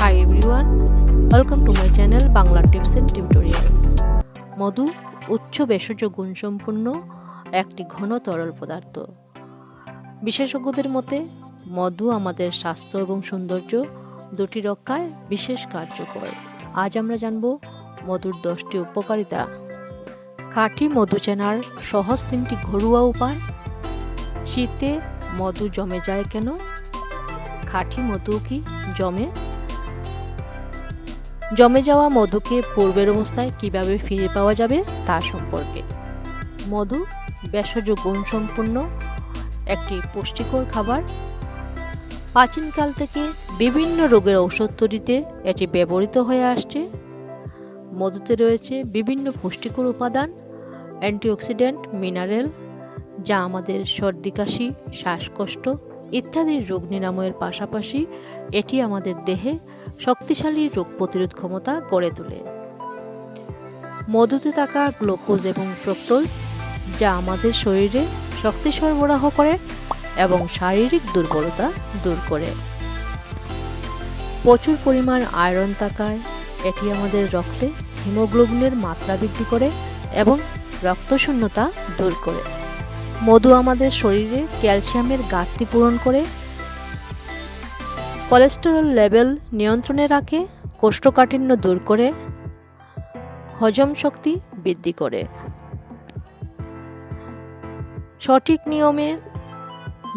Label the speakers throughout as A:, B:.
A: Hi everyone, welcome to my channel Bangla Tips and Tutorials. মধু উচ্চ ভেষজ গুণসম্পন্ন একটি ঘন তরল পদার্থ। বিশেষজ্ঞদের মতে মধু আমাদের স্বাস্থ্য এবং সৌন্দর্য দুটি রক্ষায় বিশেষ কার্যকর। আজ আমরা জানব মধুর 10টি উপকারিতা। খাঁটি মধু চেনার সহজ 3টি ঘরোয়া উপায়। শীতে মধু জমে যায় কেন? খাঁটি মধু কি জমে যাওয়া মধুকে পূর্বের অবস্থায় কিভাবে ফিরে পাওয়া যাবে তা সম্পর্কে। মধু ভেষজ গুণসম্পন্ন একটি পুষ্টিকর খাবার। প্রাচীনকাল থেকে বিভিন্ন রোগের ঔষধ তৈরিতে এটি ব্যবহৃত হয়ে আসছে। মধুতে রয়েছে বিভিন্ন পুষ্টিকর উপাদান, অ্যান্টিঅক্সিডেন্ট, মিনারেল, যা আমাদের সর্দি কাশি, শ্বাসকষ্ট ইত্যাদি রোগ নিরাময়ের পাশাপাশি এটি আমাদের দেহে শক্তিশালী রোগ প্রতিরোধ ক্ষমতা গড়ে তোলে। মধুতে থাকা গ্লুকোজ এবং ফ্রুক্টোজ, যা আমাদের শরীরে শক্তি সরবরাহ করে এবং শারীরিক দুর্বলতা দূর করে। প্রচুর পরিমাণ আয়রন থাকায় এটি আমাদের রক্তে হিমোগ্লোবিনের মাত্রা বৃদ্ধি করে এবং রক্তশূন্যতা দূর করে। মধু আমাদের শরীরে ক্যালসিয়ামের ঘাটতি পূরণ করে, কোলেস্টেরল লেভেল নিয়ন্ত্রণে রাখে, কোষ্ঠকাঠিন্য দূর করে, হজম শক্তি বৃদ্ধি করে। সঠিক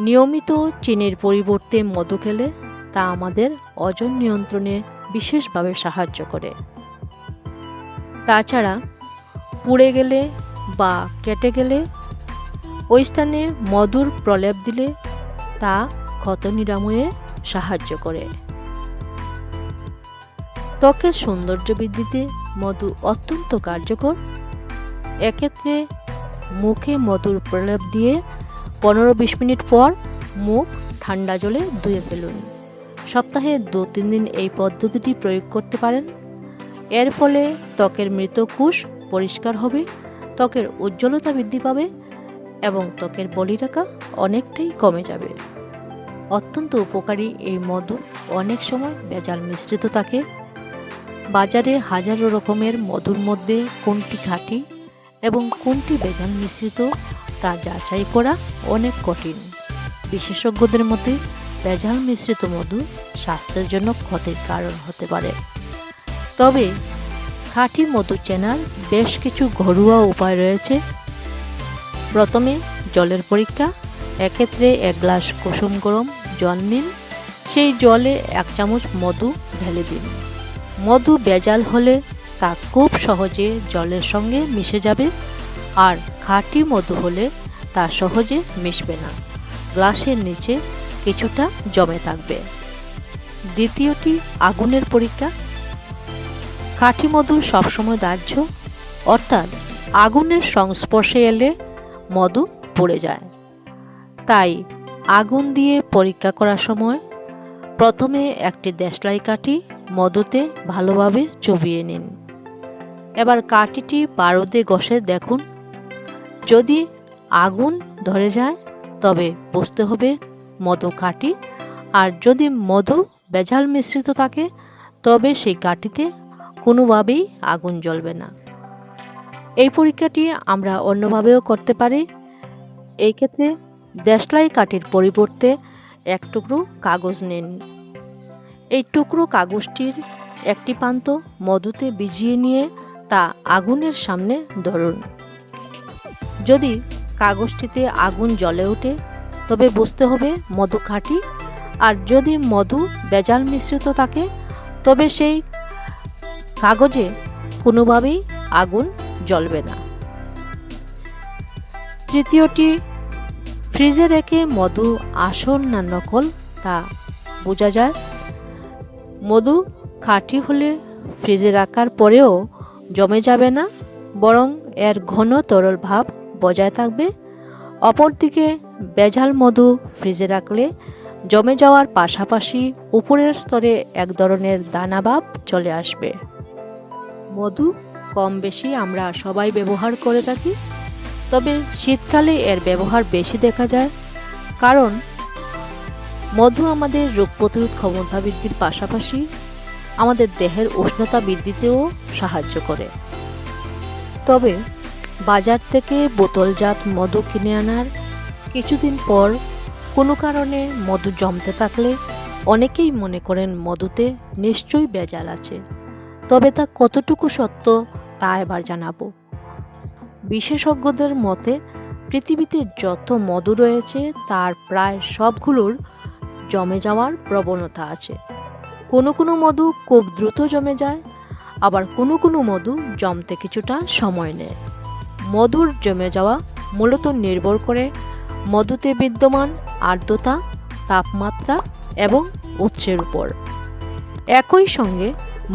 A: নিয়মিত চিনির পরিবর্তে মধু খেলে তা আমাদের ওজন নিয়ন্ত্রণে বিশেষভাবে সাহায্য করে। তাছাড়া পুড়ে গেলে বা কেটে গেলে ওই স্থানে মধুর প্রলেপ দিলে তা ক্ষত নিরাময়ে সাহায্য করে। ত্বকের সৌন্দর্য বৃদ্ধিতে মধু অত্যন্ত কার্যকর। এক্ষেত্রে মুখে মধুর প্রলেপ দিয়ে 15-20 মিনিট পর মুখ ঠান্ডা জলে ধুয়ে ফেলুন। সপ্তাহে 2-3 দিন এই পদ্ধতিটি প্রয়োগ করতে পারেন। এর ফলে ত্বকের মৃত কোষ পরিষ্কার হবে, ত্বকের উজ্জ্বলতা বৃদ্ধি পাবে এবং ত্বকের বলিরেখা অনেকটাই কমে যাবে। অত্যন্ত উপকারী এই মধু অনেক সময় ভেজাল মিশ্রিত থাকে। বাজারে হাজারো রকমের মধুর মধ্যে কোনটি খাঁটি এবং কোনটি ভেজাল মিশ্রিত তা যাচাই করা অনেক কঠিন। বিশেষজ্ঞদের মতে ভেজাল মিশ্রিত মধু স্বাস্থ্যের জন্য ক্ষতির কারণ হতে পারে। তবে খাঁটি মধু চেনার বেশ কিছু ঘরোয়া উপায় রয়েছে। প্রথমে জলের পরীক্ষা। এক্ষেত্রে 1 গ্লাস কুসুম গরম জল নিন, সেই জলে 1 চামচ মধু ঢেলে দিন। মধু ভেজাল হলে তা খুব সহজে জলের সঙ্গে মিশে যাবে, আর খাঁটি মধু হলে তা সহজে মিশবে না, গ্লাসের নিচে কিছুটা জমে থাকবে। দ্বিতীয়টি আগুনের পরীক্ষা। খাঁটি মধু সবসময় দাহ্য, অর্থাৎ আগুনের সংস্পর্শে এলে মধু পড়ে যায়। তাই আগুন দিয়ে পরীক্ষা করার সময় প্রথমে একটি দেশলাই কাঠি মধুতে ভালোভাবে চুবিয়ে নিন। এবার কাঠিটি পারদে ঘষে দেখুন। যদি আগুন ধরে যায় তবে বুঝতে হবে মধু খাঁটি, আর যদি মধু ভেজাল মিশ্রিত থাকে তবে সেই কাঠিতে কোনোভাবেই আগুন জ্বলবে না। এই পরীক্ষাটি আমরা অন্যভাবেও করতে পারি। এই ক্ষেত্রে দেশলাই কাঠির পরিবর্তে 1 টুকরো কাগজ নিন। এই টুকরো কাগজটির একটি প্রান্ত মধুতে ভিজিয়ে নিয়ে তা আগুনের সামনে ধরুন। যদি কাগজটিতে আগুন জ্বলে ওঠে তবে বুঝতে হবে মধু খাঁটি, আর যদি মধু ভেজাল মিশ্রিত থাকে তবে সেই কাগজে কোনোভাবেই আগুন জ্বলবে না। তৃতীয়টি, ফ্রিজে রেখে মধু আসল না নকল তা বোঝা যায়। মধু খাঁটি হলে ফ্রিজে রাখার পরেও জমে যাবে না, বরং এর ঘন তরল ভাব বজায় থাকবে। অপরদিকে ভেজাল মধু ফ্রিজে রাখলে জমে যাওয়ার পাশাপাশি উপরের স্তরে এক ধরনের দানা ভাব চলে আসবে। মধু কম বেশি আমরা সবাই ব্যবহার করে থাকি, তবে শীতকালে এর ব্যবহার বেশি দেখা যায়, কারণ মধু আমাদের রোগ প্রতিরোধ ক্ষমতা বৃদ্ধির পাশাপাশি আমাদের দেহের উষ্ণতা বৃদ্ধিতেও সাহায্য করে। তবে বাজার থেকে বোতলজাত মধু কিনে আনার কিছুদিন পর কোনো কারণে মধু জমতে থাকলে অনেকেই মনে করেন মধুতে নিশ্চয়ই ভেজাল আছে। তবে তা কতটুকু সত্য তা এবার জানাবো। বিশেষজ্ঞদের মতে পৃথিবীতে যত মধু রয়েছে তার প্রায় সবগুলোর জমে যাওয়ার প্রবণতা আছে। কোনো কোনো মধু খুব দ্রুত জমে যায়, আবার কোনো কোনো মধু জমতে কিছুটা সময় নেয়। মধুর জমে যাওয়া মূলত নির্ভর করে মধুতে বিদ্যমান আর্দ্রতা, তাপমাত্রা এবং উৎসের উপর। একই সঙ্গে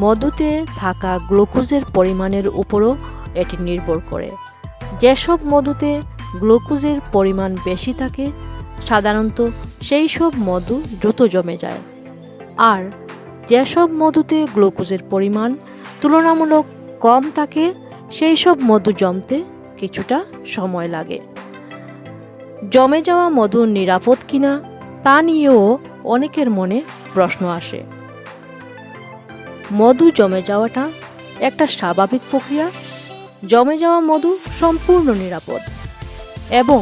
A: মধুতে থাকা গ্লুকোজের পরিমাণের উপরও এটি নির্ভর করে। যেসব মধুতে গ্লুকোজের পরিমাণ বেশি থাকে সাধারণত সেই সব মধু দ্রুত জমে যায়, আর যেসব মধুতে গ্লুকোজের পরিমাণ তুলনামূলক কম থাকে সেই সব মধু জমতে কিছুটা সময় লাগে। জমে যাওয়া মধু নিরাপদ কিনা তা নিয়েও অনেকের মনে প্রশ্ন আসে। মধু জমে যাওয়াটা একটা স্বাভাবিক প্রক্রিয়া। জমে যাওয়া মধু সম্পূর্ণ নিরাপদ এবং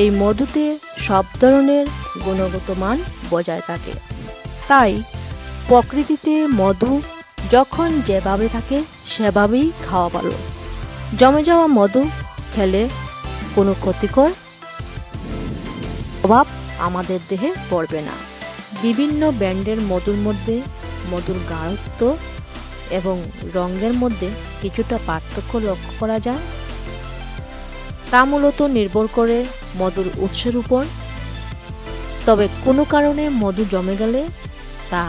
A: এই মধুতে সব ধরনের গুণগত মান বজায় থাকে। তাই প্রকৃতিতে মধু যখন যেভাবে থাকে সেভাবেই খাওয়া ভালো। জমে যাওয়া মধু খেলে কোনো ক্ষতিকর প্রভাব আমাদের দেহে পড়বে না। বিভিন্ন ব্র্যান্ডের মধুর মধ্যে মধুর গাঢ়ত্ব এবং রঙের মধ্যে কিছুটা পার্থক্য লক্ষ্য করা যায়। তা মূলত নির্ভর করে মধুর উৎসের উপর। তবে কোনো কারণে মধু জমে গেলে তা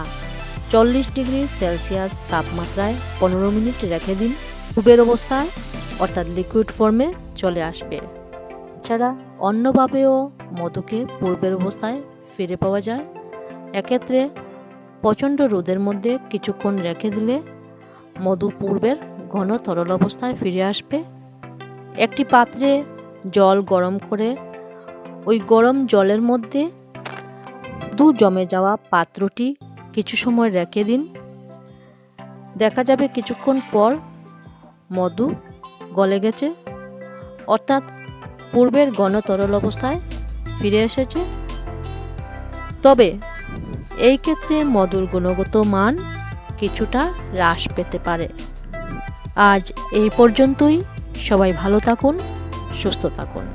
A: 40 ডিগ্রি সেলসিয়াস তাপমাত্রায় 15 মিনিট রেখে দিন। পূর্বের অবস্থায় অর্থাৎ লিকুইড ফর্মে চলে আসবে। এছাড়া অন্যভাবেও মধুকে পূর্বের অবস্থায় ফিরে পাওয়া যায়। এক্ষেত্রে প্রচণ্ড রোদের মধ্যে কিছুক্ষণ রেখে দিলে মধু পূর্বের ঘন তরল অবস্থায় ফিরে আসবে। একটি পাত্রে জল গরম করে ওই গরম জলের মধ্যে মধু জমে যাওয়া পাত্রটি কিছু সময় রেখে দিন। দেখা যাবে কিছুক্ষণ পর মধু গলে গেছে, অর্থাৎ পূর্বের ঘন তরল অবস্থায় ফিরে এসেছে। তবে এই ক্ষেত্রে মধুর গুণগত মান কিছুটা হ্রাস পেতে পারে। আজ এই পর্যন্তই। সবাই ভালো থাকুন, সুস্থ থাকুন।